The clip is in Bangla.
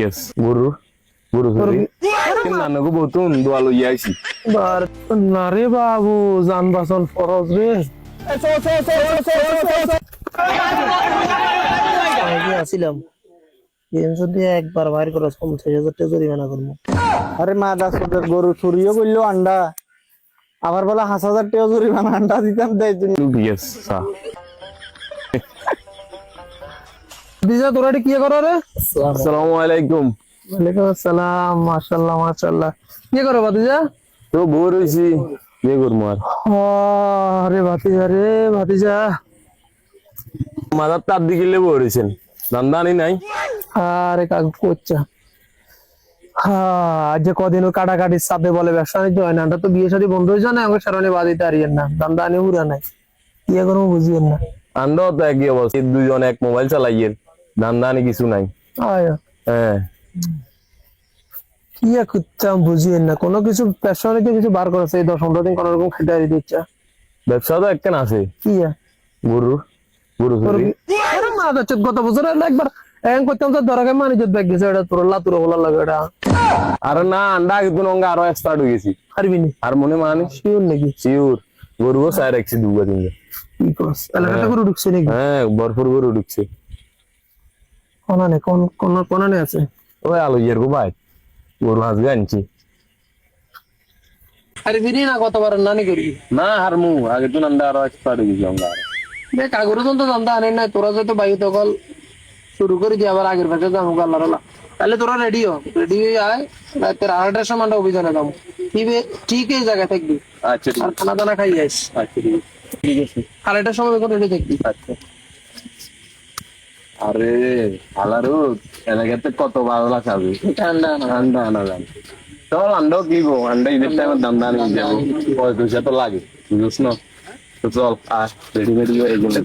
Yes, guru. Guru sorry. Kinna ko botun dualo yaisi. বার না রে বাবু জান বাঁচন ফরজ রে আসিলাম যদি একবার বাইর করে 50,000 টাকা জরিমানা করবো। আরে মা দাসদের গরু চুরিও করলো আন্ডা আবার বলে 5,000 টাকা জরিমানা আন্ডা দিতাম দেয় তুমি। Yes, sir. দিজা তোরা কি করো রে? Assalamualaikum. ওয়ালাইকুম আসসালাম। মাশাআল্লাহ মাশাআল্লাহ। কি করো ভাতিজা? তো বড় হইছি বে করমার আরে ভাতিজা মাদার তার দিকে লে বড় হইছেন দান্দানি নাই আরে কাক কোচ্চা আজ যে কদিনও কাটাকাটির চাপে বলে ব্যবসা নিতে হয় না, আমরা তো বিয়ে শাদী বন্ধ হয়েছে না, আমাকে সারণে বাদিতে আরিয়েন না, দান্দা আনি হুরা নাই কি এখনো বুঝিয়েন না। আন্দাও তো একই অবস্থা, দুইজন এক মোবাইল চালাইয়েন দান্দানি কিছু নাই। আয়া হ্যাঁ কি করতাম বুঝিয়েন না, কোনো কিছু ব্যবসা নিতে কিছু বার করেছে এই 10-15 দিন কোন রকম খেতে আরি দিচ্ছা। ব্যবসা তো একখান আছে কি গরু গরু sorry। আরে মা যাচ্ছে গত বছর একবার এং করতাম তো ধরাকে মানিজত ব্যাগ গেছে, এটা তোর লাতুর হলা লাগে এটা। আরে না আন্ডা কিন্তু নঙ্গা আরো এক্সপার্ট হয়ে গেছি পারবি নি আর মনে মানে শিওর নাকি? শিওর গরুও সাইড রাখছি দুগা তিনটা। কি করছ এলাকাটা করে ঢুকছে নাকি? হ্যাঁ ভরপুর গরু ঢুকছে। কোনানে কোনানে আছে ওই আলো ইয়ের গো ভাই গরু হাজগে আনছি। আরে বিনি না কতবার নানি করি না হারমু আগে তো নান্ডা আরো এক্সপার্ট হয়ে গেছি আমরা। দেখ কাগজ তো জানতা আনে না, তোরা যত বায়ু তকল শুরু করে দিয়ে আবার আগের পাশে যাবো আল্লাহর আল্লাহ। তাহলে তোরা রেডি হয়ে আয়, রাতের 8টার সময় আমরা অভিযানে যাবো। ঠিক এই জায়গায় থাকবি আচ্ছা আর খানা দানা খাই যাইস। আচ্ছা ঠিক আছে 8টার সময় রেডি থাকবি। আচ্ছা। আরে আলারু এলাকাতে কত ভালো লাগাবে ঠান্ডা ঠান্ডা আনা যান চল আন্ডাও কিনবো আন্ডা ঈদের টাইমের দাম দানি যাবো পয়সা তো লাগে বুঝছ না তো চল আর রেডি রেডি এগুলো